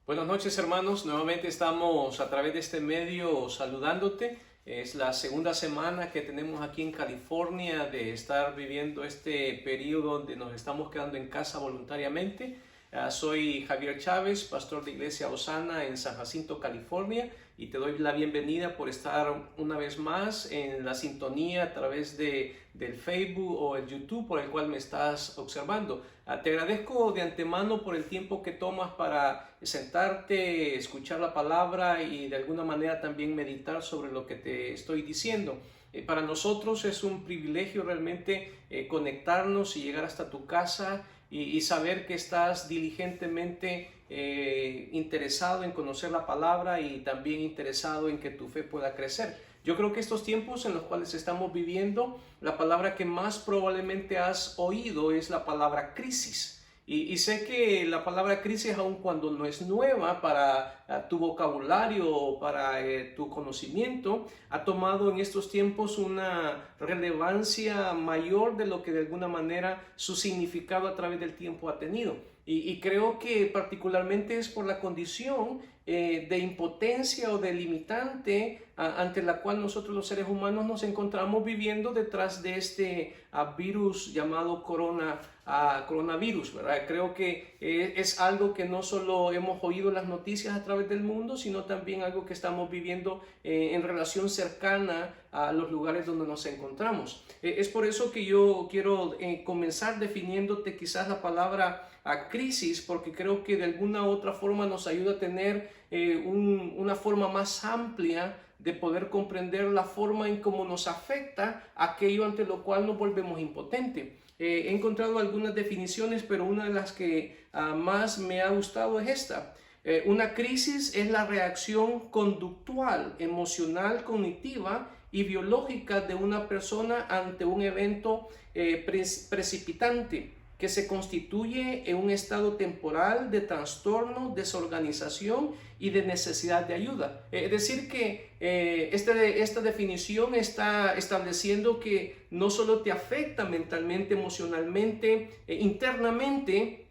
Buenas noches, hermanos. Nuevamente estamos a través de este medio saludándote. Es la segunda semana que tenemos aquí en California de estar viviendo este periodo donde nos estamos quedando en casa voluntariamente. Soy Javier Chávez, pastor de Iglesia Osana en San Jacinto, California, y te doy la bienvenida por estar una vez más en la sintonía a través del Facebook o el YouTube por el cual me estás observando. Te agradezco de antemano por el tiempo que tomas para sentarte, escuchar la palabra y de alguna manera también meditar sobre lo que te estoy diciendo. Para nosotros es un privilegio realmente conectarnos y llegar hasta tu casa y saber que estás diligentemente interesado en conocer la palabra y también interesado en que tu fe pueda crecer. Yo creo que estos tiempos en los cuales estamos viviendo, la palabra que más probablemente has oído es la palabra crisis. Y sé que la palabra crisis, aun cuando no es nueva para tu vocabulario o para tu conocimiento, ha tomado en estos tiempos una relevancia mayor de lo que de alguna manera su significado a través del tiempo ha tenido. Y creo que particularmente es por la condición de impotencia o de limitante ante la cual nosotros los seres humanos nos encontramos viviendo detrás de este virus llamado coronavirus, ¿verdad? Creo que es algo que no solo hemos oído las noticias a través del mundo, sino también algo que estamos viviendo en relación cercana a los lugares donde nos encontramos. Es por eso que yo quiero comenzar definiéndote quizás la palabra crisis, porque creo que de alguna u otra forma nos ayuda a tener una forma más amplia de poder comprender la forma en cómo nos afecta aquello ante lo cual nos volvemos impotentes. He encontrado algunas definiciones, pero una de las que más me ha gustado es esta. Una crisis es la reacción conductual, emocional, cognitiva y biológica de una persona ante un evento precipitante que se constituye en un estado temporal de trastorno, desorganización y de necesidad de ayuda. Es decir que esta definición está estableciendo que no solo te afecta mentalmente, emocionalmente, internamente,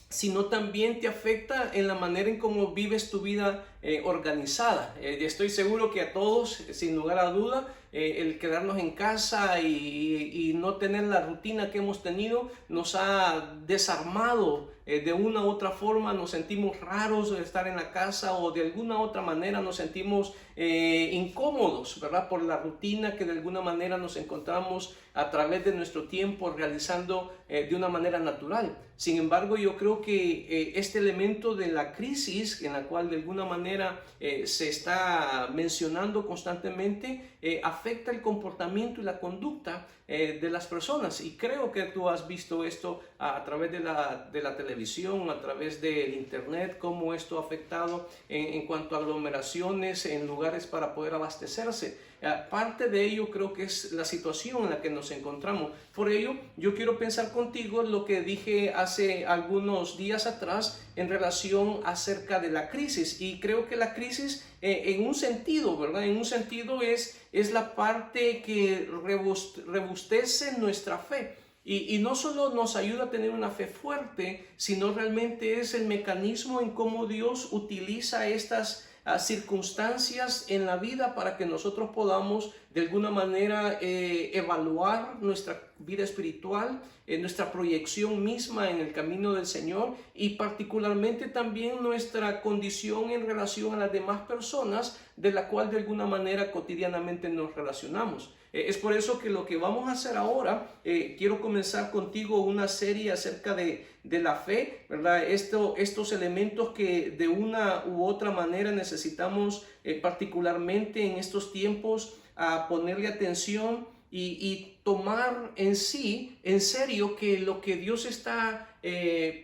sino también te afecta en la manera en cómo vives tu vida organizada. Estoy seguro que a todos, sin lugar a duda, el quedarnos en casa y no tener la rutina que hemos tenido nos ha desarmado. De una u otra forma nos sentimos raros de estar en la casa, o de alguna otra manera nos sentimos incómodos, ¿verdad? Por la rutina que de alguna manera nos encontramos a través de nuestro tiempo realizando de una manera natural. Sin embargo, yo creo que este elemento de la crisis, en la cual de alguna manera se está mencionando constantemente, afecta el comportamiento y la conducta de las personas. Y creo que tú has visto esto a través de la televisión, a través del internet, cómo esto ha afectado en cuanto a aglomeraciones en lugares para poder abastecerse. Parte de ello creo que es la situación en la que nos encontramos. Por ello, yo quiero pensar contigo lo que dije hace algunos días atrás en relación acerca de la crisis. Y creo que la crisis, en un sentido, ¿verdad? En un sentido es la parte que robustece nuestra fe. Y no solo nos ayuda a tener una fe fuerte, sino realmente es el mecanismo en cómo Dios utiliza estas circunstancias en la vida para que nosotros podamos de alguna manera evaluar nuestra vida espiritual, nuestra proyección misma en el camino del Señor, y particularmente también nuestra condición en relación a las demás personas de la cual de alguna manera cotidianamente nos relacionamos. Es por eso que lo que vamos a hacer ahora, quiero comenzar contigo una serie acerca de la fe, ¿verdad? Estos elementos que de una u otra manera necesitamos particularmente en estos tiempos a ponerle atención y tomar en serio que lo que Dios está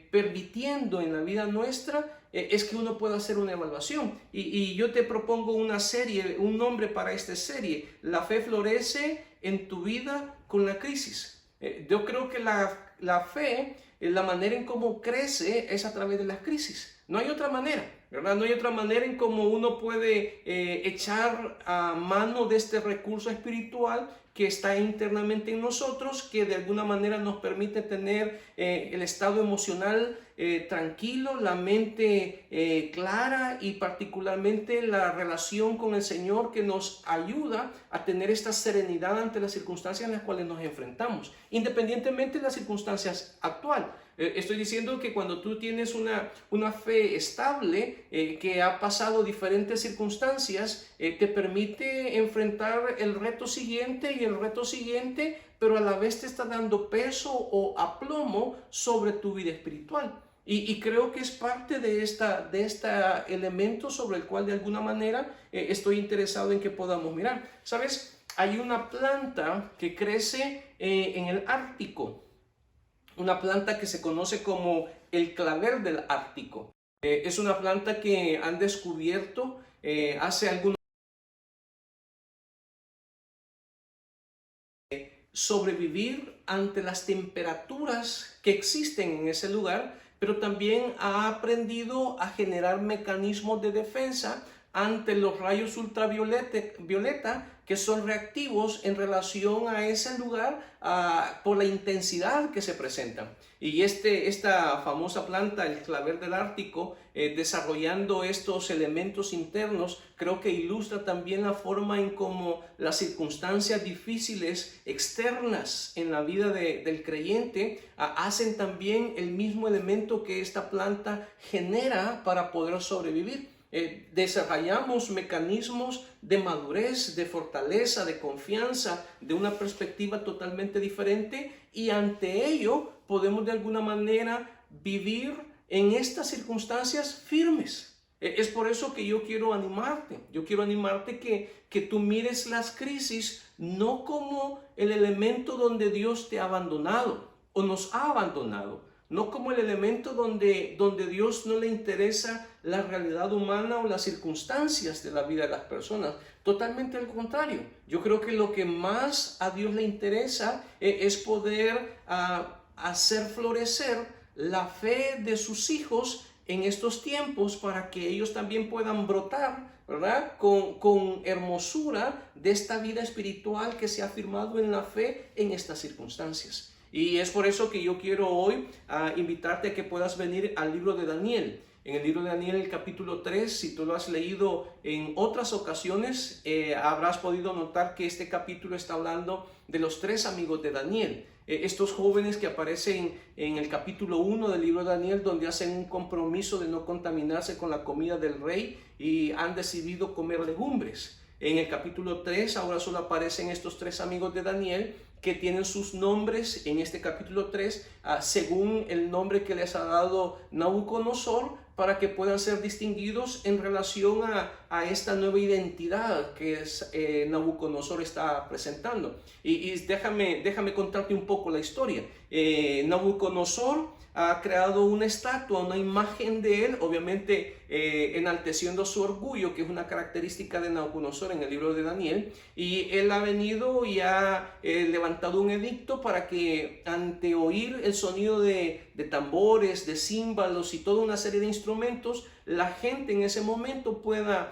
permitiendo en la vida nuestra es que uno pueda hacer una evaluación. Y yo te propongo una serie, un nombre para esta serie: La fe florece en tu vida con la crisis. Yo creo que la fe, la manera en cómo crece es a través de las crisis. No hay otra manera, ¿verdad? No hay otra manera en cómo uno puede echar a mano de este recurso espiritual que está internamente en nosotros, que de alguna manera nos permite tener el estado emocional tranquilo, la mente clara y particularmente la relación con el Señor, que nos ayuda a tener esta serenidad ante las circunstancias en las cuales nos enfrentamos, independientemente de las circunstancias actuales. Estoy diciendo que cuando tú tienes una fe estable, que ha pasado diferentes circunstancias, te permite enfrentar el reto siguiente y el reto siguiente, pero a la vez te está dando peso o aplomo sobre tu vida espiritual. Y creo que es parte de este elemento sobre el cual de alguna manera estoy interesado en que podamos mirar. ¿Sabes? Hay una planta que crece en el Ártico. Una planta que se conoce como el clavel del Ártico. Es una planta que han descubierto hace algunos años sobrevivir ante las temperaturas que existen en ese lugar, pero también ha aprendido a generar mecanismos de defensa ante los rayos ultravioleta que son reactivos en relación a ese lugar por la intensidad que se presentan. Y esta famosa planta, el clavel del Ártico, desarrollando estos elementos internos, creo que ilustra también la forma en cómo las circunstancias difíciles externas en la vida del creyente hacen también el mismo elemento que esta planta genera para poder sobrevivir. Desarrollamos mecanismos de madurez, de fortaleza, de confianza, de una perspectiva totalmente diferente, y ante ello podemos de alguna manera vivir en estas circunstancias firmes. Es por eso que yo quiero animarte que tú mires las crisis no como el elemento donde Dios te ha abandonado o nos ha abandonado, no como el elemento donde Dios no le interesa la realidad humana o las circunstancias de la vida de las personas. Totalmente al contrario. Yo creo que lo que más a Dios le interesa es poder hacer florecer la fe de sus hijos en estos tiempos, para que ellos también puedan brotar, ¿verdad?, con hermosura de esta vida espiritual que se ha firmado en la fe en estas circunstancias. Y es por eso que yo quiero hoy invitarte a que puedas venir al libro de Daniel. En el libro de Daniel, el capítulo 3, si tú lo has leído en otras ocasiones, habrás podido notar que este capítulo está hablando de los tres amigos de Daniel. Estos jóvenes que aparecen en el capítulo 1 del libro de Daniel, donde hacen un compromiso de no contaminarse con la comida del rey y han decidido comer legumbres. En el capítulo 3 ahora solo aparecen estos tres amigos de Daniel, que tienen sus nombres en este capítulo 3 según el nombre que les ha dado Nabucodonosor, para que puedan ser distinguidos en relación a esta nueva identidad que Nabucodonosor está presentando. Y déjame contarte un poco la historia. Nabucodonosor ha creado una estatua, una imagen de él, obviamente enalteciendo su orgullo, que es una característica de Nabucodonosor en el libro de Daniel, y él ha venido y ha levantado un edicto para que, ante oír el sonido de tambores, de címbalos y toda una serie de instrumentos, la gente en ese momento pueda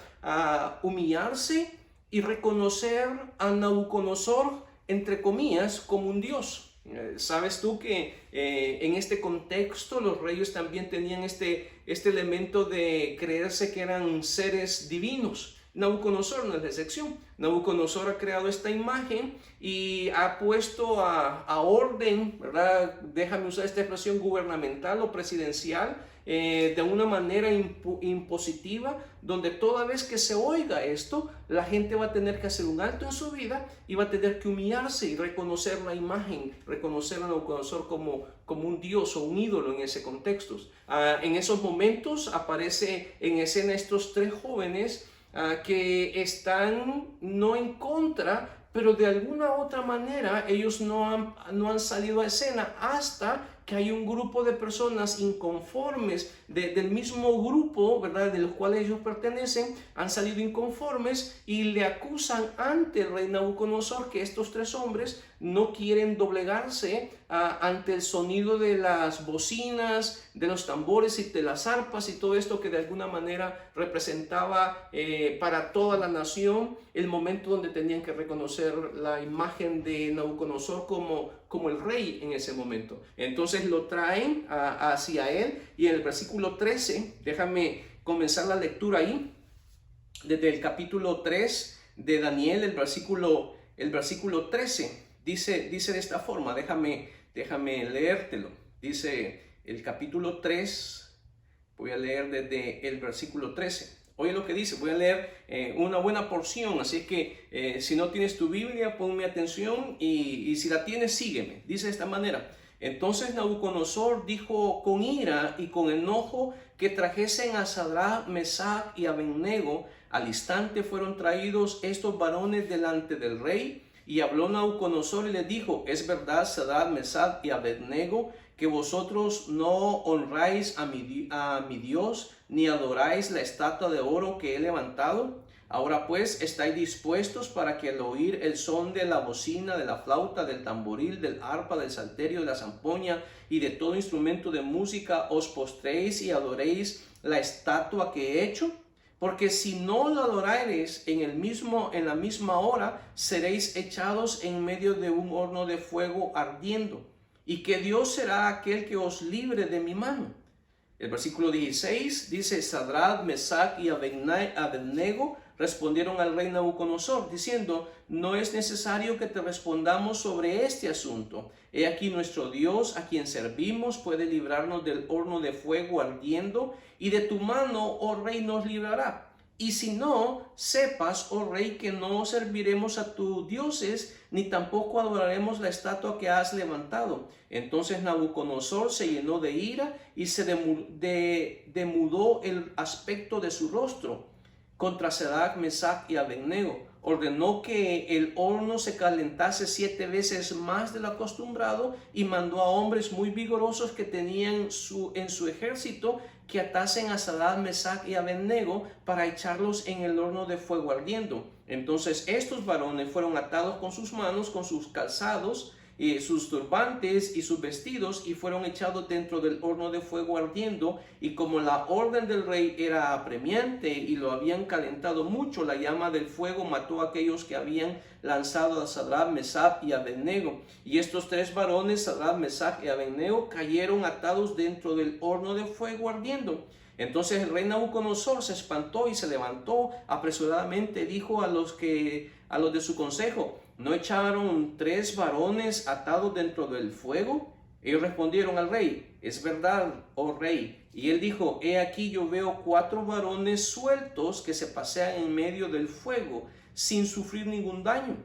humillarse y reconocer a Nabucodonosor, entre comillas, como un dios. Sabes tú que en este contexto los reyes también tenían este elemento de creerse que eran seres divinos. Nabucodonosor no es la excepción. Nabucodonosor ha creado esta imagen y ha puesto a orden, ¿verdad? Déjame usar esta expresión, gubernamental o presidencial, de una manera impositiva, donde toda vez que se oiga esto, la gente va a tener que hacer un alto en su vida y va a tener que humillarse y reconocer la imagen, reconocer a Nabucodonosor como un dios o un ídolo en ese contexto. En esos momentos aparece en escena estos tres jóvenes que están no en contra, pero de alguna otra manera ellos no han salido a escena hasta que hay un grupo de personas inconformes del mismo grupo, ¿verdad?, de los cuales ellos pertenecen, han salido inconformes y le acusan ante el rey Nabucodonosor que estos tres hombres no quieren doblegarse ante el sonido de las bocinas, de los tambores y de las arpas y todo esto que de alguna manera representaba para toda la nación el momento donde tenían que reconocer la imagen de Nabucodonosor como el rey en ese momento. Entonces lo traen hacia él, y en el versículo 13, déjame comenzar la lectura ahí, desde el capítulo 3 de Daniel, el versículo 13, dice de esta forma, déjame leértelo. Dice el capítulo 3, voy a leer desde el versículo 13. Oye lo que dice, voy a leer una buena porción, así que si no tienes tu Biblia, ponme atención, y si la tienes, sígueme. Dice de esta manera: entonces Nabucodonosor dijo con ira y con enojo que trajesen a Sadrach, Mesach y Abednego. Al instante fueron traídos estos varones delante del rey, y habló Nabucodonosor y les dijo: es verdad, Sadrach, Mesach y Abednego, que vosotros no honráis a mi Dios, ni adoráis la estatua de oro que he levantado. Ahora pues, ¿estáis dispuestos para que al oír el son de la bocina, de la flauta, del tamboril, del arpa, del salterio, de la zampoña y de todo instrumento de música, os postréis y adoréis la estatua que he hecho? Porque si no la adorareis en la misma hora, seréis echados en medio de un horno de fuego ardiendo. ¿Y que Dios será aquel que os libre de mi mano? El versículo 16 dice: Sadrach, Mesach y Abednego respondieron al rey Nabucodonosor, diciendo: no es necesario que te respondamos sobre este asunto. He aquí nuestro Dios, a quien servimos, puede librarnos del horno de fuego ardiendo, y de tu mano, oh rey, nos librará. Y si no, sepas, oh rey, que no serviremos a tus dioses, ni tampoco adoraremos la estatua que has levantado. Entonces Nabucodonosor se llenó de ira y se demudó el aspecto de su rostro contra Sadrach, Mesach y Abednego. Ordenó que el horno se calentase 7 veces más de lo acostumbrado, y mandó a hombres muy vigorosos que tenían en su ejército que atasen a Sadrach, Mesach y Abednego para echarlos en el horno de fuego ardiendo. Entonces estos varones fueron atados con sus manos, con sus calzados, sus turbantes y sus vestidos, y fueron echados dentro del horno de fuego ardiendo. Y como la orden del rey era apremiante y lo habían calentado mucho, la llama del fuego mató a aquellos que habían lanzado a Sadrach, Mesach y Abednego. Y estos tres varones, Sadrach, Mesach y Abednego, cayeron atados dentro del horno de fuego ardiendo. Entonces el rey Nabucodonosor se espantó y se levantó apresuradamente. Dijo a los de su consejo: ¿no echaron 3 varones atados dentro del fuego? Ellos respondieron al rey: es verdad, oh rey. Y él dijo: he aquí yo veo 4 varones sueltos que se pasean en medio del fuego sin sufrir ningún daño.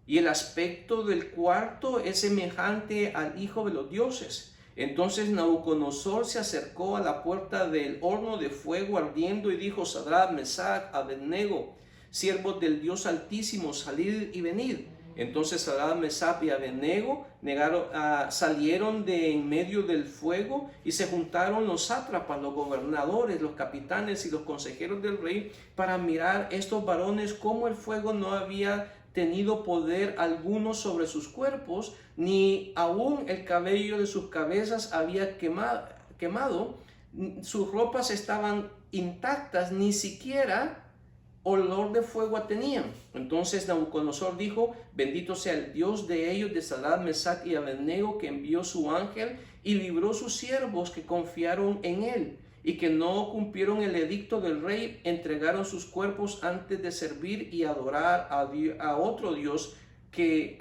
Y el aspecto del cuarto es semejante al hijo de los dioses. Entonces Nabucodonosor se acercó a la puerta del horno de fuego ardiendo y dijo: Sadrach, Mesach, Abednego, siervos del Dios Altísimo, salid y venid. Entonces Sadrach, Mesach y Abednego salieron de en medio del fuego, y se juntaron los sátrapas, los gobernadores, los capitanes y los consejeros del rey para mirar estos varones cómo el fuego no había tenido poder alguno sobre sus cuerpos, ni aún el cabello de sus cabezas había quemado, sus ropas estaban intactas, ni siquiera olor de fuego tenían. Entonces Nabucodonosor dijo: bendito sea el Dios de ellos, de Sadrach, Mesach y Abednego, que envió su ángel y libró sus siervos que confiaron en él, y que no cumplieron el edicto del rey, entregaron sus cuerpos antes de servir y adorar a otro Dios que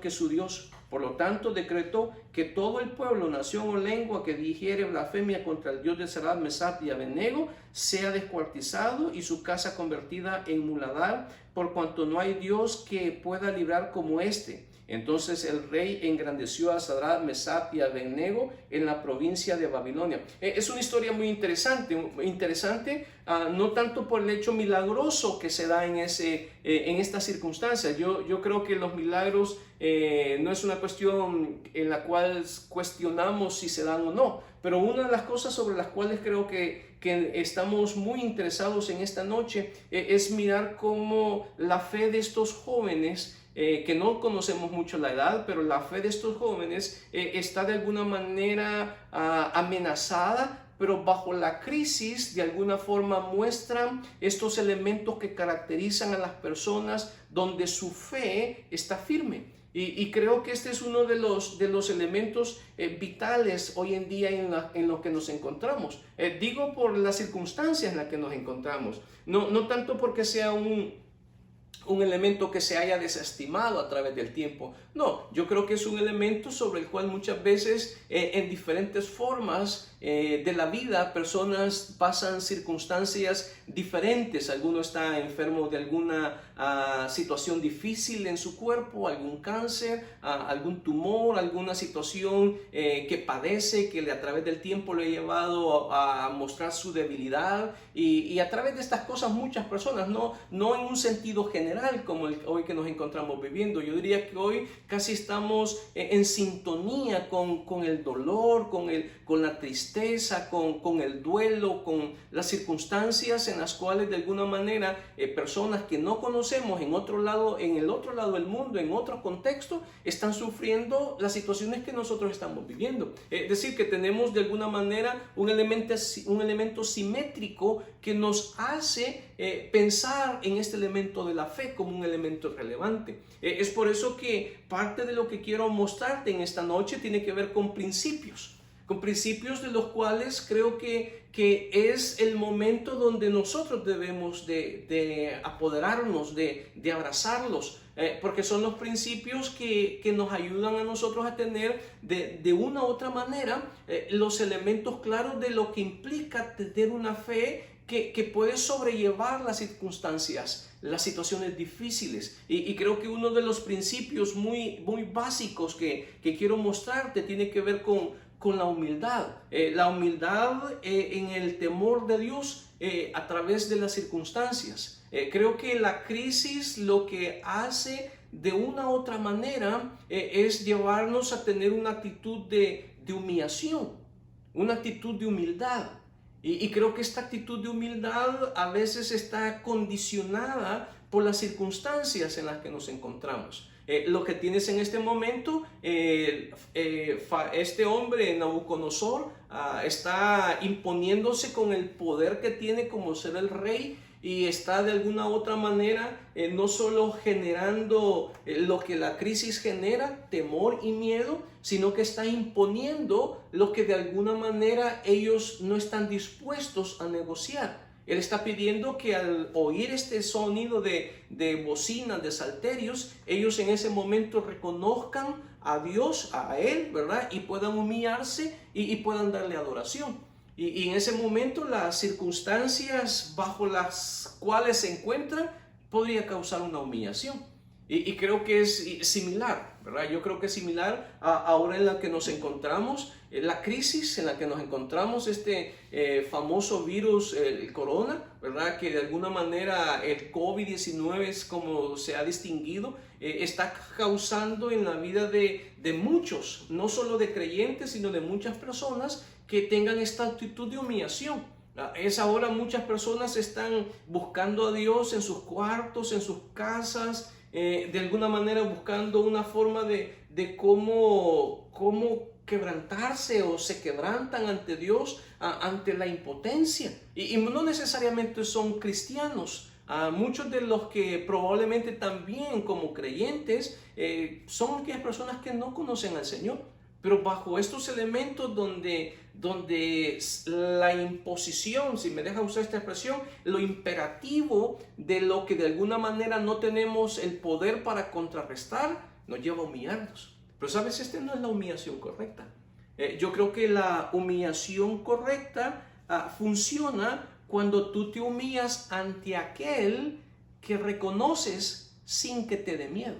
su Dios. Por lo tanto, decretó que todo el pueblo, nación o lengua que dijere blasfemia contra el Dios de Sadrach, Mesach y Abednego sea descuartizado y su casa convertida en muladar, por cuanto no hay Dios que pueda librar como este. Entonces el rey engrandeció a Sadrach, Mesach y Abednego en la provincia de Babilonia. Es una historia muy interesante, no tanto por el hecho milagroso que se da en estas circunstancias. Yo creo que los milagros no es una cuestión en la cual cuestionamos si se dan o no, pero una de las cosas sobre las cuales creo que estamos muy interesados en esta noche es mirar cómo la fe de estos jóvenes, que no conocemos mucho la edad, pero la fe de estos jóvenes está de alguna manera amenazada, pero bajo la crisis de alguna forma muestran estos elementos que caracterizan a las personas donde su fe está firme. Y creo que este es uno de los elementos vitales hoy en día en lo que nos encontramos. Digo por las circunstancias en las que nos encontramos, no tanto porque sea un elemento que se haya desestimado a través del tiempo. No, yo creo que es un elemento sobre el cual muchas veces en diferentes formas de la vida personas pasan circunstancias diferentes. Alguno está enfermo de alguna situación difícil en su cuerpo, algún cáncer, algún tumor, alguna situación que padece, que a través del tiempo le ha llevado a mostrar su debilidad, y a través de estas cosas muchas personas, no en un sentido general como hoy que nos encontramos viviendo. Yo diría que hoy casi estamos en sintonía con el dolor, con la tristeza, con el duelo, con las circunstancias en las cuales de alguna manera personas que no conocemos en el otro lado del mundo, en otro contexto, están sufriendo las situaciones que nosotros estamos viviendo. Es decir, que tenemos de alguna manera un elemento simétrico que nos hace pensar en este elemento de la fe como un elemento relevante. Es por eso que parte de lo que quiero mostrarte en esta noche tiene que ver con principios de los cuales creo que es el momento donde nosotros debemos de apoderarnos, de abrazarlos, porque son los principios que nos ayudan a nosotros a tener de una u otra manera los elementos claros de lo que implica tener una fe que puede sobrellevar las circunstancias, las situaciones difíciles. Y creo que uno de los principios muy básicos que quiero mostrarte tiene que ver con la humildad. La humildad en el temor de Dios a través de las circunstancias. Creo que la crisis lo que hace de una u otra manera es llevarnos a tener una actitud de humillación, una actitud de humildad. Y creo que esta actitud de humildad a veces está condicionada por las circunstancias en las que nos encontramos. Lo que tienes en este momento, este hombre Nabucodonosor está imponiéndose con el poder que tiene como ser el rey, y está de alguna u otra manera no solo generando lo que la crisis genera, temor y miedo, sino que está imponiendo lo que de alguna manera ellos no están dispuestos a negociar. Él está pidiendo que al oír este sonido de bocinas, de salterios, ellos en ese momento reconozcan a Dios, a Él, ¿verdad? Y puedan humillarse y puedan darle adoración. Y en ese momento las circunstancias bajo las cuales se encuentran podría causar una humillación. Y creo que es similar, ¿verdad? Yo creo que es similar ahora en la que nos encontramos, la crisis en la que nos encontramos, este famoso virus, el corona, ¿verdad? Que de alguna manera el COVID-19 es como se ha distinguido, está causando en la vida de muchos, no solo de creyentes, sino de muchas personas que tengan esta actitud de humillación. Es ahora muchas personas están buscando a Dios en sus cuartos, en sus casas, de alguna manera buscando una forma de cómo quebrantarse, o se quebrantan ante Dios, ante la impotencia. Y no necesariamente son cristianos. Muchos de los que probablemente también como creyentes son aquellas personas que no conocen al Señor. Pero bajo estos elementos donde la imposición, si me deja usar esta expresión, lo imperativo de lo que de alguna manera no tenemos el poder para contrarrestar, nos lleva a humillarnos. Pero sabes, esta no es la humillación correcta. Yo creo que la humillación correcta funciona cuando tú te humillas ante aquel que reconoces sin que te dé miedo.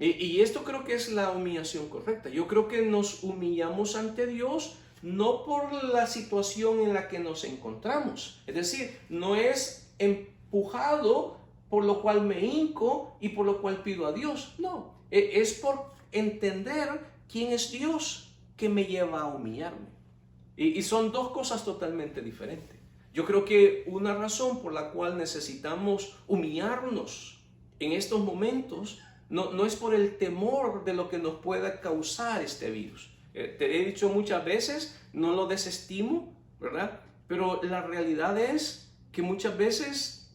Y esto creo que es la humillación correcta. Yo creo que nos humillamos ante Dios no por la situación en la que nos encontramos. Es decir, no es empujado por lo cual me hinco y por lo cual pido a Dios. No, es por entender quién es Dios que me lleva a humillarme. Y son dos cosas totalmente diferentes. Yo creo que una razón por la cual necesitamos humillarnos en estos momentos no es por el temor de lo que nos pueda causar este virus. Te he dicho muchas veces, no lo desestimo, ¿verdad? Pero la realidad es que muchas veces,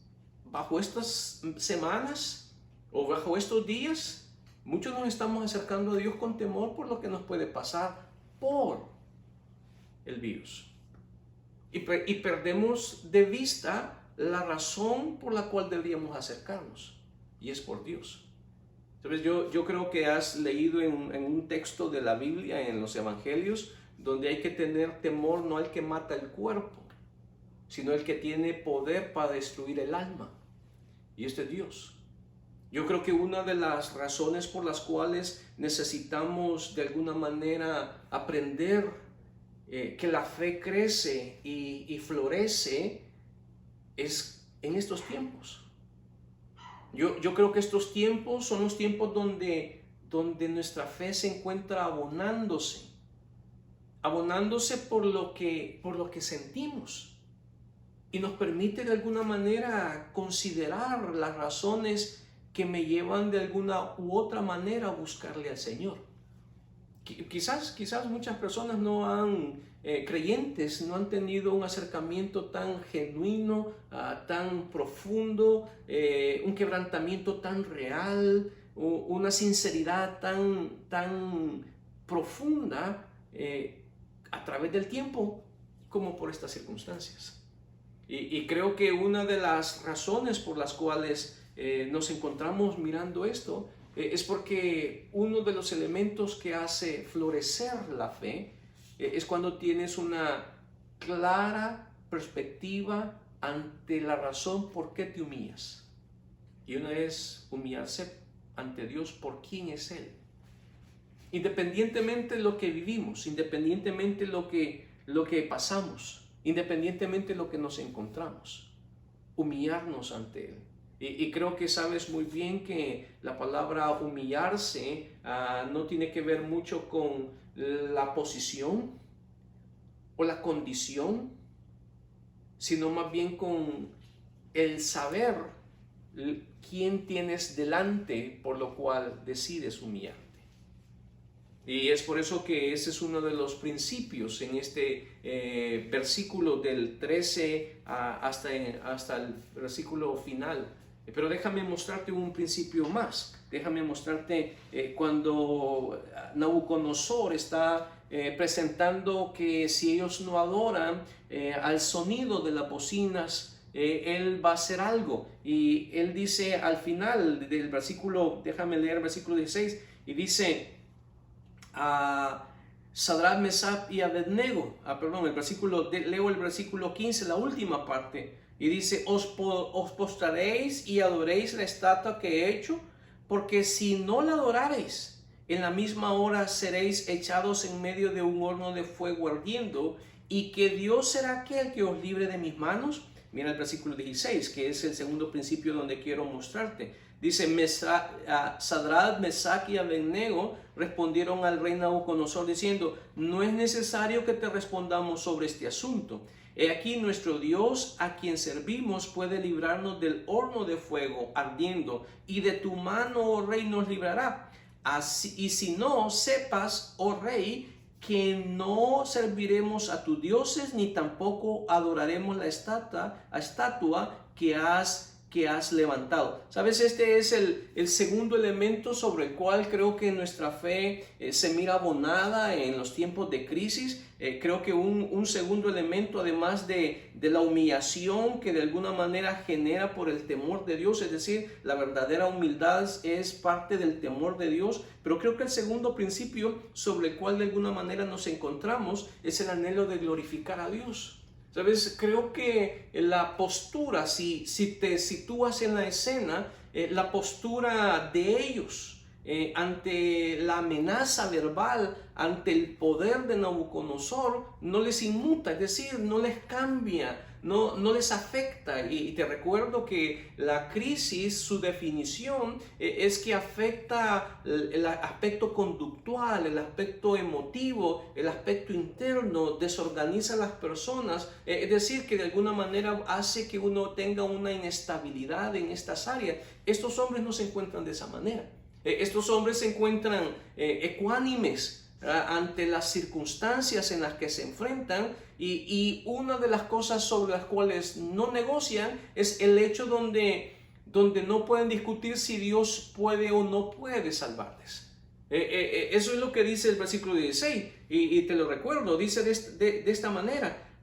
bajo estas semanas o bajo estos días, muchos nos estamos acercando a Dios con temor por lo que nos puede pasar por el virus. Y perdemos de vista la razón por la cual deberíamos acercarnos, y es por Dios. ¿Sabes? Yo creo que has leído en un texto de la Biblia, en los Evangelios, donde hay que tener temor no al que mata el cuerpo, sino el que tiene poder para destruir el alma. Y este es Dios. Yo creo que una de las razones por las cuales necesitamos de alguna manera aprender que la fe crece y florece es en estos tiempos. Yo creo que estos tiempos son los tiempos donde nuestra fe se encuentra abonándose por lo que sentimos, y nos permite de alguna manera considerar las razones que me llevan de alguna u otra manera a buscarle al Señor. Quizás muchas personas creyentes no han tenido un acercamiento tan genuino, tan profundo, un quebrantamiento tan real, una sinceridad tan profunda a través del tiempo como por estas circunstancias. Y creo que una de las razones por las cuales nos encontramos mirando esto es porque uno de los elementos que hace florecer la fe es cuando tienes una clara perspectiva ante la razón por qué te humillas. Y una es humillarse ante Dios por quién es Él. Independientemente de lo que vivimos, independientemente de lo que pasamos, independientemente de lo que nos encontramos, humillarnos ante Él. Y creo que sabes muy bien que la palabra humillarse no tiene que ver mucho con la posición o la condición, sino más bien con el saber quién tienes delante, por lo cual decides humillarte. Y es por eso que ese es uno de los principios en este versículo del 13 hasta el versículo final. Pero déjame mostrarte un principio más. Déjame mostrarte cuando Nabucodonosor está presentando que si ellos no adoran al sonido de las bocinas, él va a hacer algo. Y él dice al final del versículo, déjame leer el versículo 16, y dice a Sadrach, Mesach y Abednego, leo el versículo 15, la última parte. Y dice, os postraréis y adoréis la estatua que he hecho, porque si no la adorareis, en la misma hora seréis echados en medio de un horno de fuego ardiendo, y que Dios será aquel que os libre de mis manos. Mira el versículo 16, que es el segundo principio donde quiero mostrarte. Dice, Sadrach, Mesach y Abednego respondieron al rey Nabucodonosor diciendo, no es necesario que te respondamos sobre este asunto. He aquí nuestro Dios a quien servimos puede librarnos del horno de fuego ardiendo, y de tu mano, oh rey, nos librará. Así, y si no, sepas, oh rey, que no serviremos a tus dioses, ni tampoco adoraremos la estatua que has levantado. ¿Sabes? Este es el segundo elemento sobre el cual creo que nuestra fe se mira abonada en los tiempos de crisis. Creo que un segundo elemento, además de la humillación que de alguna manera genera por el temor de Dios, es decir, la verdadera humildad es parte del temor de Dios, pero creo que el segundo principio sobre el cual de alguna manera nos encontramos es el anhelo de glorificar a Dios. ¿Sabes? Creo que la postura, si te sitúas en la escena, la postura de ellos ante la amenaza verbal, ante el poder de Nabucodonosor, no les inmuta, es decir, no les cambia, no les afecta. Y te recuerdo que la crisis, su definición es que afecta el aspecto conductual, el aspecto emotivo, el aspecto interno, desorganiza a las personas, es decir, que de alguna manera hace que uno tenga una inestabilidad en estas áreas. Estos hombres no se encuentran de esa manera. Estos hombres se encuentran ecuánimes ante las circunstancias en las que se enfrentan, y una de las cosas sobre las cuales no negocian es el hecho donde no pueden discutir si Dios puede o no puede salvarles. Eso es lo que dice el versículo 16, y te lo recuerdo, dice de esta manera,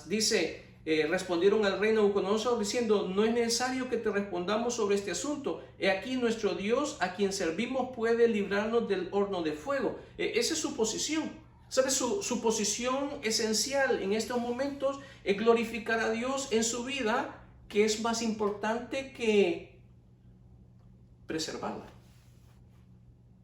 dice: respondieron al rey Nabucodonosor diciendo: no es necesario que te respondamos sobre este asunto. He aquí nuestro Dios, a quien servimos, puede librarnos del horno de fuego. Esa es su posición. ¿Sabes? Su posición esencial en estos momentos es glorificar a Dios en su vida, que es más importante que preservarla.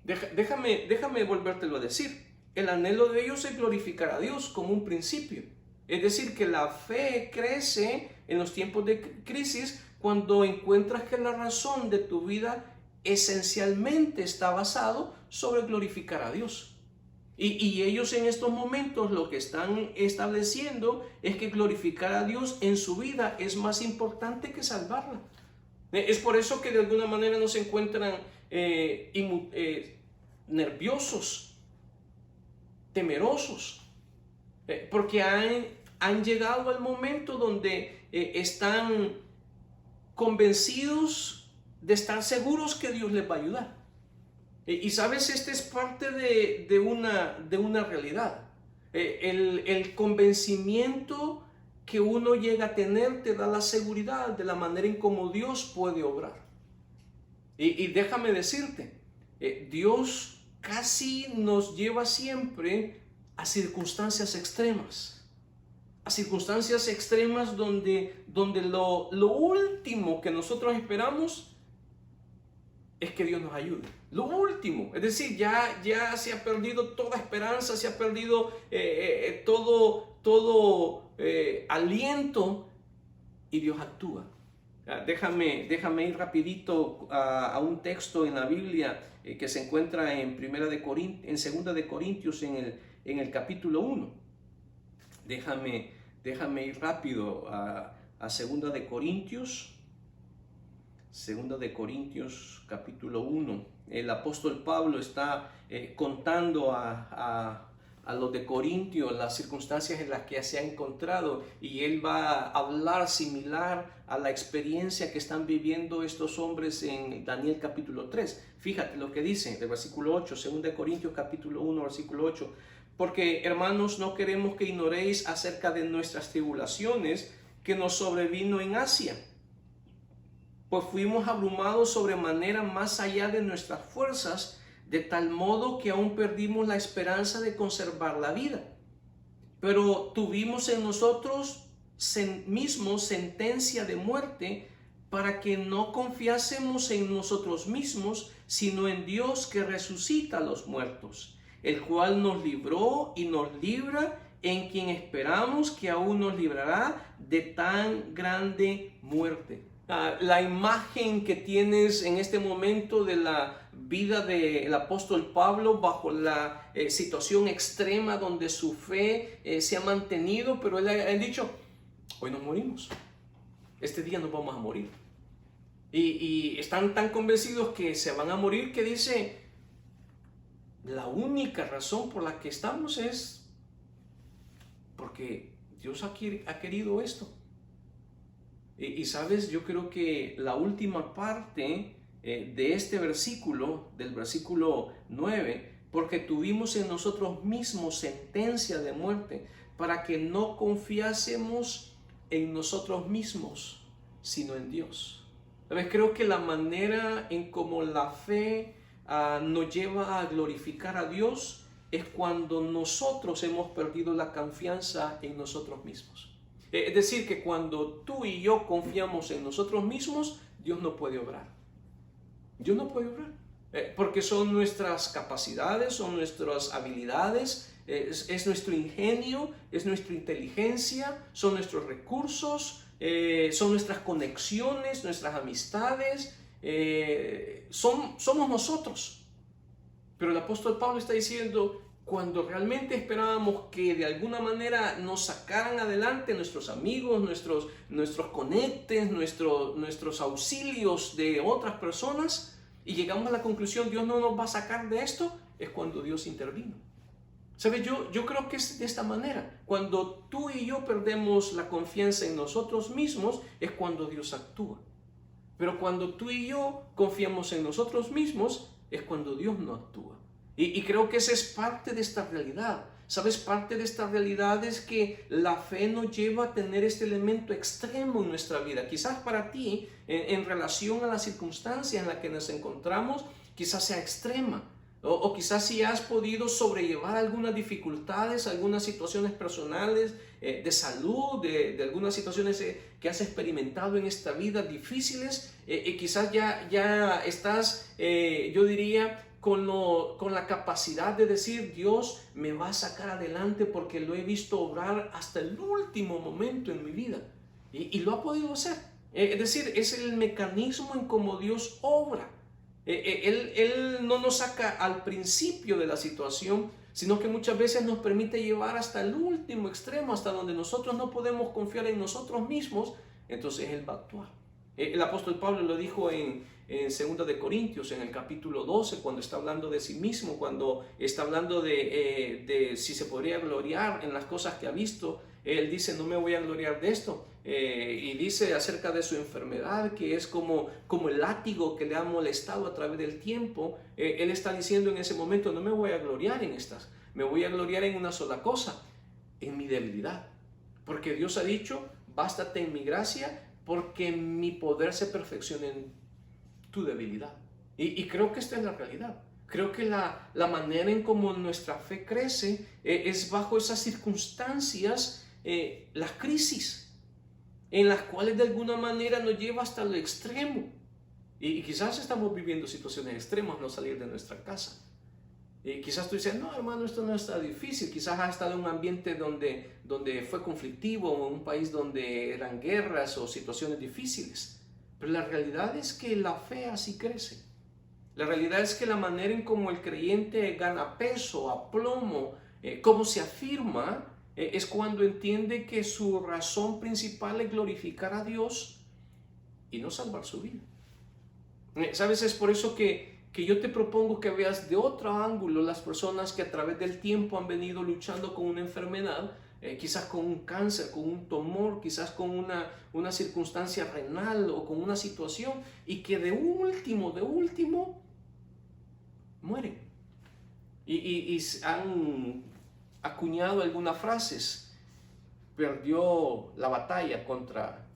Déjame volvértelo a decir. El anhelo de ellos es glorificar a Dios como un principio. Es decir, que la fe crece en los tiempos de crisis cuando encuentras que la razón de tu vida esencialmente está basado sobre glorificar a Dios. Y ellos en estos momentos lo que están estableciendo es que glorificar a Dios en su vida es más importante que salvarla. Es por eso que de alguna manera no se encuentran nerviosos, temerosos, porque han llegado al momento donde están convencidos de estar seguros que Dios les va a ayudar. Y sabes, esta es parte de una realidad. El convencimiento que uno llega a tener te da la seguridad de la manera en cómo Dios puede obrar. Y déjame decirte, Dios casi nos lleva siempre a circunstancias extremas. A circunstancias extremas donde lo último que nosotros esperamos es que Dios nos ayude. Lo último, es decir, ya se ha perdido toda esperanza, se ha perdido todo aliento, y Dios actúa. Déjame ir rapidito a un texto en la Biblia que se encuentra en 2 de Corintios en el capítulo 1. Déjame ir rápido a 2 de Corintios. 2 de Corintios capítulo 1. El apóstol Pablo está contando a los de Corintio las circunstancias en las que se ha encontrado, y él va a hablar similar a la experiencia que están viviendo estos hombres en Daniel capítulo 3. Fíjate lo que dice el versículo 8, 2 de Corintios capítulo 1, versículo 8. Porque, hermanos, no queremos que ignoréis acerca de nuestras tribulaciones que nos sobrevino en Asia, pues fuimos abrumados sobremanera más allá de nuestras fuerzas, de tal modo que aún perdimos la esperanza de conservar la vida. Pero tuvimos en nosotros mismos sentencia de muerte, para que no confiásemos en nosotros mismos, sino en Dios que resucita a los muertos, el cual nos libró y nos libra, en quien esperamos que aún nos librará de tan grande muerte. La imagen que tienes en este momento de la vida del apóstol Pablo bajo la situación extrema donde su fe se ha mantenido, pero él ha dicho: hoy nos morimos, este día nos vamos a morir. Y están tan convencidos que se van a morir que dice: la única razón por la que estamos es porque Dios ha querido esto. Y sabes, yo creo que la última parte de este versículo, del versículo 9, porque tuvimos en nosotros mismos sentencia de muerte, para que no confiásemos en nosotros mismos, sino en Dios. ¿Sabes? Creo que la manera en cómo la fe nos lleva a glorificar a Dios es cuando nosotros hemos perdido la confianza en nosotros mismos. Es decir, que cuando tú y yo confiamos en nosotros mismos, Dios no puede obrar. Dios no puede obrar. porque son nuestras capacidades, son nuestras habilidades, es nuestro ingenio, es nuestra inteligencia, son nuestros recursos, son nuestras conexiones, nuestras amistades, somos nosotros. Pero el apóstol Pablo está diciendo, cuando realmente esperábamos que de alguna manera nos sacaran adelante nuestros amigos, nuestros conectes, nuestros auxilios de otras personas, y llegamos a la conclusión, Dios no nos va a sacar de esto, es cuando Dios intervino. ¿Sabes? Yo creo que es de esta manera. Cuando tú y yo perdemos la confianza en nosotros mismos, es cuando Dios actúa. Pero cuando tú y yo confiamos en nosotros mismos, es cuando Dios no actúa. Y creo que esa es parte de esta realidad. ¿Sabes? Parte de esta realidad es que la fe nos lleva a tener este elemento extremo en nuestra vida. Quizás para ti, en relación a la circunstancia en la que nos encontramos, quizás sea extrema. O quizás si has podido sobrellevar algunas dificultades, algunas situaciones personales, de salud, de algunas situaciones que has experimentado en esta vida difíciles, quizás ya estás, yo diría, con la capacidad de decir, Dios me va a sacar adelante porque lo he visto obrar hasta el último momento en mi vida. Y lo ha podido hacer. Es decir, es el mecanismo en cómo Dios obra. Él no nos saca al principio de la situación, sino que muchas veces nos permite llevar hasta el último extremo, hasta donde nosotros no podemos confiar en nosotros mismos, entonces Él va a actuar. El apóstol Pablo lo dijo en 2 de Corintios, en el capítulo 12, cuando está hablando de sí mismo, cuando está hablando de si se podría gloriar en las cosas que ha visto. Él dice, no me voy a gloriar de esto. Y dice acerca de su enfermedad, que es como el látigo que le ha molestado a través del tiempo. Él está diciendo en ese momento, no me voy a gloriar en estas, me voy a gloriar en una sola cosa, en mi debilidad. Porque Dios ha dicho, bástate en mi gracia, porque mi poder se perfecciona en tu debilidad. Y creo que esta es la realidad. Creo que la manera en cómo nuestra fe crece es bajo esas circunstancias, las crisis, en las cuales de alguna manera nos lleva hasta lo extremo. Y quizás estamos viviendo situaciones extremas, no salir de nuestra casa. Y quizás tú dices, no hermano, esto no está difícil. Quizás has estado en un ambiente donde fue conflictivo, o en un país donde eran guerras o situaciones difíciles. Pero la realidad es que la fe así crece. La realidad es que la manera en cómo el creyente gana peso, aplomo, cómo se afirma, es cuando entiende que su razón principal es glorificar a Dios y no salvar su vida. ¿Sabes? Es por eso que yo te propongo que veas de otro ángulo las personas que a través del tiempo han venido luchando con una enfermedad, quizás con un cáncer, con un tumor, quizás con una circunstancia renal o con una situación, y que de último mueren. Y han acuñado algunas frases. Perdió la batalla contra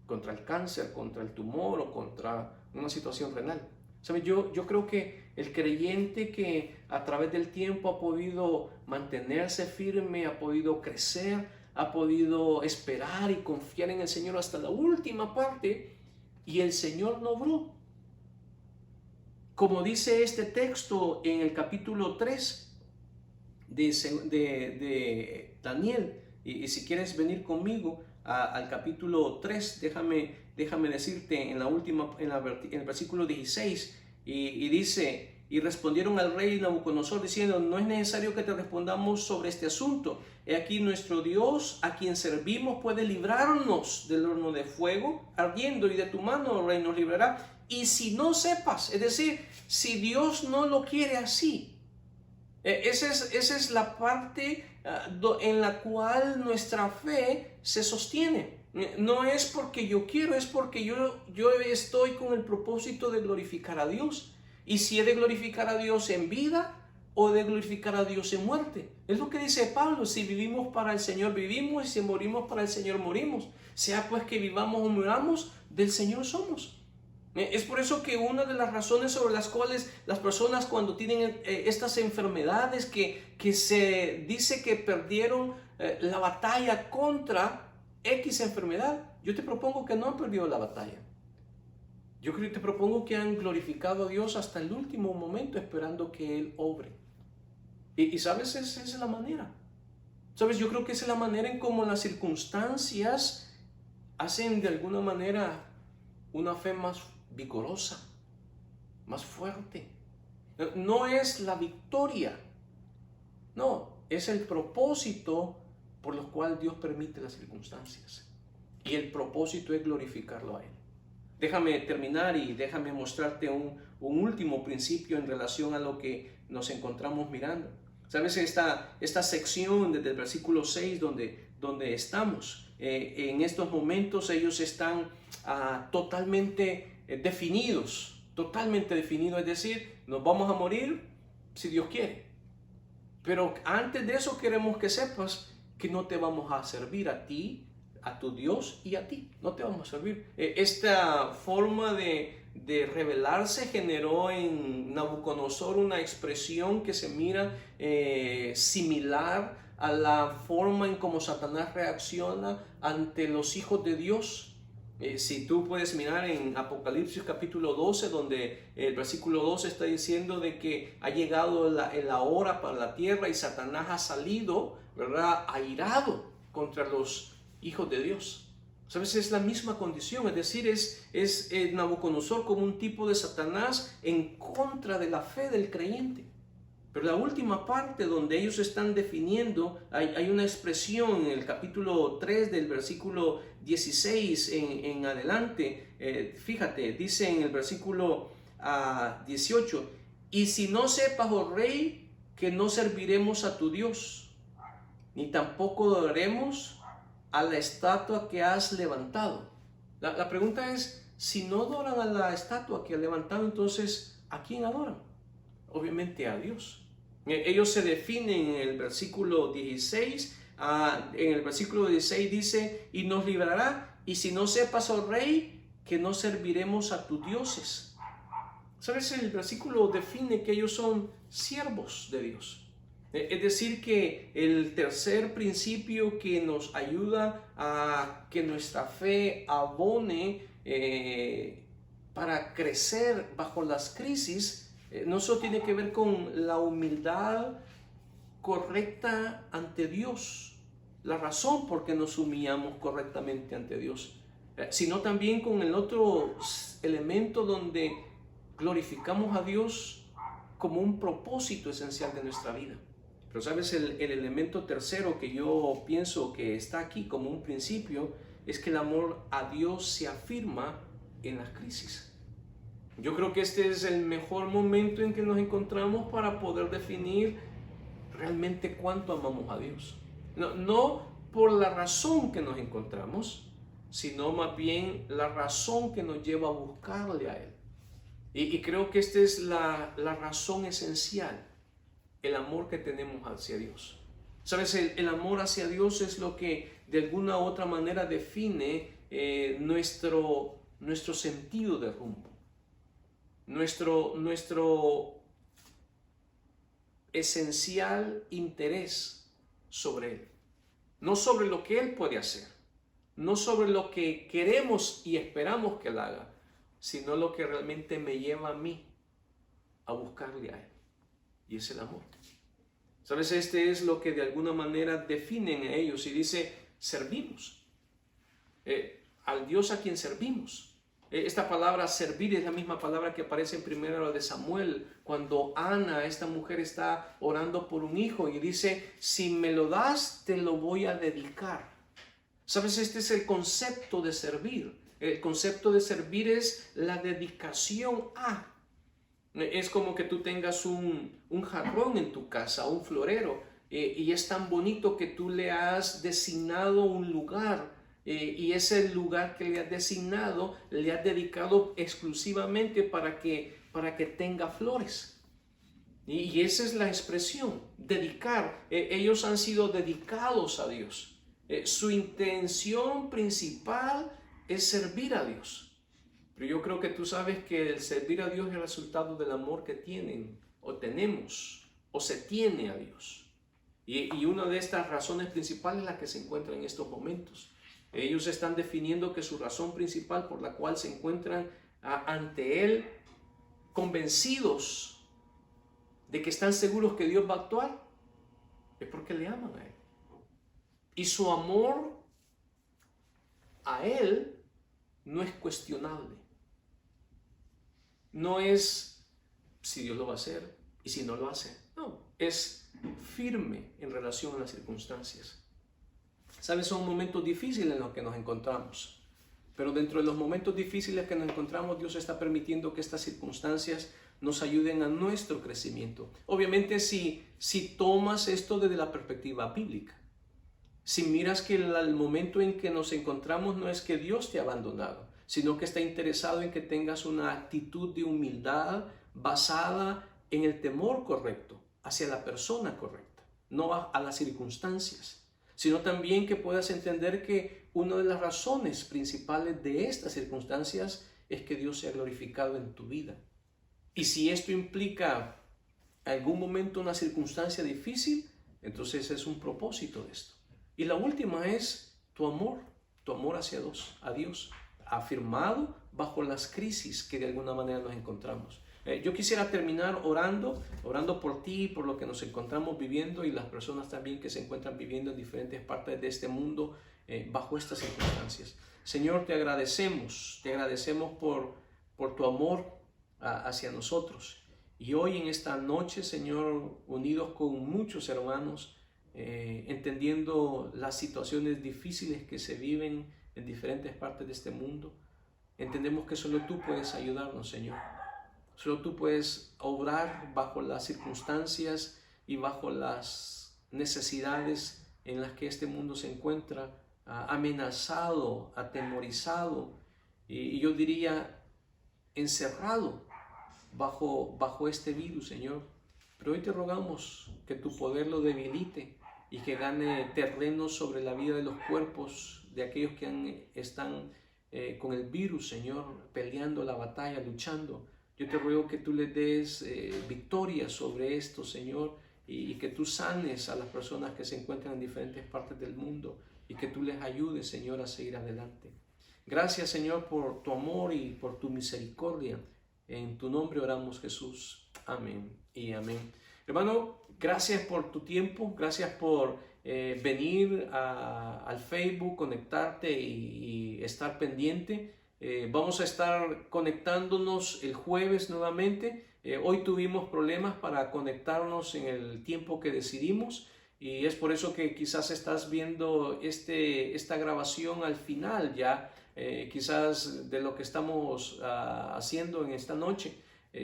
el cáncer, contra el tumor o contra una situación renal. ¿Sabe? Yo creo que el creyente que a través del tiempo ha podido mantenerse firme, ha podido crecer, ha podido esperar y confiar en el Señor hasta la última parte, y el Señor no obró. Como dice este texto en el capítulo 3 de Daniel, y si quieres venir conmigo al capítulo 3, déjame decirte en el versículo 16, y dice, y respondieron al rey Nabucodonosor diciendo, no es necesario que te respondamos sobre este asunto. He aquí nuestro Dios, a quien servimos, puede librarnos del horno de fuego ardiendo, y de tu mano, oh rey, nos librará. Y si no sepas, es decir, si Dios no lo quiere así, esa es la parte en la cual nuestra fe se sostiene. No es porque yo quiero, es porque yo estoy con el propósito de glorificar a Dios. Y si he de glorificar a Dios en vida o de glorificar a Dios en muerte. Es lo que dice Pablo, si vivimos para el Señor vivimos, y si morimos para el Señor morimos. Sea pues que vivamos o muramos, del Señor somos. Es por eso que una de las razones sobre las cuales las personas cuando tienen estas enfermedades que se dice que perdieron la batalla contra X enfermedad, yo te propongo que no han perdido la batalla. Yo creo que te propongo que han glorificado a Dios hasta el último momento esperando que Él obre. Y sabes, esa es la manera. Sabes, yo creo que esa es la manera en cómo las circunstancias hacen de alguna manera una fe más vigorosa, más fuerte. No es la victoria, no, es el propósito por lo cual Dios permite las circunstancias. Y el propósito es glorificarlo a Él. Déjame terminar y déjame mostrarte un último principio en relación a lo que nos encontramos mirando. ¿Sabes? Esta sección desde el versículo 6 donde estamos, en estos momentos ellos están totalmente definidos, es decir, nos vamos a morir si Dios quiere. Pero antes de eso queremos que sepas que no te vamos a servir a ti, a tu Dios y a ti, no te vamos a servir. Esta forma de rebelarse generó en Nabucodonosor una expresión que se mira similar a la forma en cómo Satanás reacciona ante los hijos de Dios. Si tú puedes mirar en Apocalipsis capítulo 12, donde el versículo 12 está diciendo de que ha llegado la hora para la tierra y Satanás ha salido, ¿verdad?, airado contra los hijos de Dios. ¿Sabes? Es la misma condición, es decir, es Nabucodonosor como un tipo de Satanás en contra de la fe del creyente. Pero la última parte donde ellos están definiendo, hay una expresión en el capítulo 3 del versículo 16 en adelante. Fíjate, dice en el versículo 18, y si no sepas, oh rey, que no serviremos a tu Dios, ni tampoco adoraremos a la estatua que has levantado. La pregunta es, si no adoran a la estatua que has levantado, entonces, ¿a quién adoran? Obviamente a Dios. Ellos se definen en el versículo 16. En el versículo 16 dice, y nos librará, y si no sepas, oh rey, que no serviremos a tus dioses. ¿Sabes? El versículo define que ellos son siervos de Dios. Es decir, que el tercer principio que nos ayuda a que nuestra fe abone para crecer bajo las crisis, no solo tiene que ver con la humildad correcta ante Dios, la razón por qué nos humillamos correctamente ante Dios, sino también con el otro elemento donde glorificamos a Dios como un propósito esencial de nuestra vida. Pero sabes, el elemento tercero que yo pienso que está aquí como un principio es que el amor a Dios se afirma en las crisis. Yo creo que este es el mejor momento en que nos encontramos para poder definir realmente cuánto amamos a Dios. No por la razón que nos encontramos, sino más bien la razón que nos lleva a buscarle a Él. Y creo que esta es la razón esencial, el amor que tenemos hacia Dios. ¿Sabes? El amor hacia Dios es lo que de alguna u otra manera define nuestro sentido de rumbo. Nuestro esencial interés sobre Él. No sobre lo que Él puede hacer, no sobre lo que queremos y esperamos que Él haga, sino lo que realmente me lleva a mí a buscarle a Él. Y es el amor. ¿Sabes? Este es lo que de alguna manera definen a ellos y dice, servimos. Al Dios a quien servimos. Esta palabra servir es la misma palabra que aparece en primero de Samuel, cuando Ana, esta mujer, está orando por un hijo y dice, si me lo das, te lo voy a dedicar. ¿Sabes? Este es el concepto de servir. El concepto de servir es la dedicación a. Es como que tú tengas un jarrón en tu casa, un florero, y es tan bonito que tú le has designado un lugar. Y ese lugar que le has designado, le has dedicado exclusivamente para que tenga flores. Y esa es la expresión, dedicar. Ellos han sido dedicados a Dios. Su intención principal es servir a Dios. Pero yo creo que tú sabes que el servir a Dios es el resultado del amor que tienen, o tenemos, o se tiene a Dios. Y una de estas razones principales es la que se encuentra en estos momentos. Ellos están definiendo que su razón principal por la cual se encuentran ante Él, convencidos de que están seguros que Dios va a actuar, es porque le aman a Él. Y su amor a Él no es cuestionable. No es si Dios lo va a hacer y si no lo hace. No, es firme en relación a las circunstancias. ¿Sabes? Son momentos difíciles en los que nos encontramos. Pero dentro de los momentos difíciles que nos encontramos, Dios está permitiendo que estas circunstancias nos ayuden a nuestro crecimiento. Obviamente si tomas esto desde la perspectiva bíblica. Si miras que el momento en que nos encontramos no es que Dios te ha abandonado, sino que está interesado en que tengas una actitud de humildad basada en el temor correcto hacia la persona correcta, no a las circunstancias, sino también que puedas entender que una de las razones principales de estas circunstancias es que Dios sea glorificado en tu vida. Y si esto implica en algún momento una circunstancia difícil, entonces es un propósito de esto. Y la última es tu amor hacia Dios, afirmado bajo las crisis que de alguna manera nos encontramos. Yo quisiera terminar orando por ti, por lo que nos encontramos viviendo y las personas también que se encuentran viviendo en diferentes partes de este mundo bajo estas circunstancias. Señor, te agradecemos por tu amor hacia nosotros. Y hoy en esta noche, Señor, unidos con muchos hermanos, entendiendo las situaciones difíciles que se viven en diferentes partes de este mundo, entendemos que solo tú puedes ayudarnos, Señor. Solo tú puedes obrar bajo las circunstancias y bajo las necesidades en las que este mundo se encuentra, amenazado, atemorizado y yo diría encerrado bajo este virus, Señor. Pero hoy te rogamos que tu poder lo debilite y que gane terreno sobre la vida de los cuerpos de aquellos que están con el virus, Señor, peleando la batalla, luchando. Yo te ruego que tú les des victoria sobre esto, Señor, y que tú sanes a las personas que se encuentran en diferentes partes del mundo y que tú les ayudes, Señor, a seguir adelante. Gracias, Señor, por tu amor y por tu misericordia. En tu nombre oramos, Jesús. Amén y amén. Hermano, gracias por tu tiempo, gracias por venir al Facebook, conectarte y estar pendiente. Vamos a estar conectándonos el jueves nuevamente. Hoy tuvimos problemas para conectarnos en el tiempo que decidimos y es por eso que quizás estás viendo esta grabación al final ya, quizás de lo que estamos haciendo en esta noche.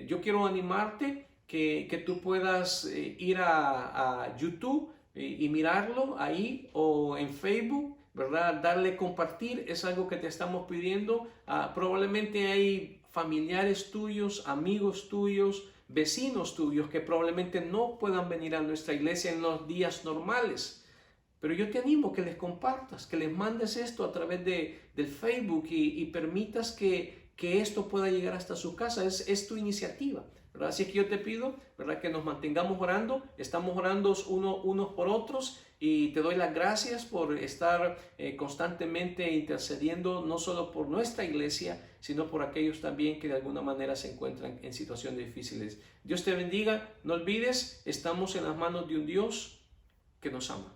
Yo quiero animarte que tú puedas ir a YouTube y mirarlo ahí o en Facebook, ¿verdad? Darle compartir, es algo que te estamos pidiendo. Probablemente hay familiares tuyos, amigos tuyos, vecinos tuyos que probablemente no puedan venir a nuestra iglesia en los días normales. Pero yo te animo que les compartas, que les mandes esto a través del Facebook y permitas que esto pueda llegar hasta su casa. Es tu iniciativa, ¿verdad? Así que yo te pido, ¿verdad?, que nos mantengamos orando. Estamos orando unos por otros y te doy las gracias por estar constantemente intercediendo no solo por nuestra iglesia, sino por aquellos también que de alguna manera se encuentran en situaciones difíciles. Dios te bendiga. No olvides, estamos en las manos de un Dios que nos ama.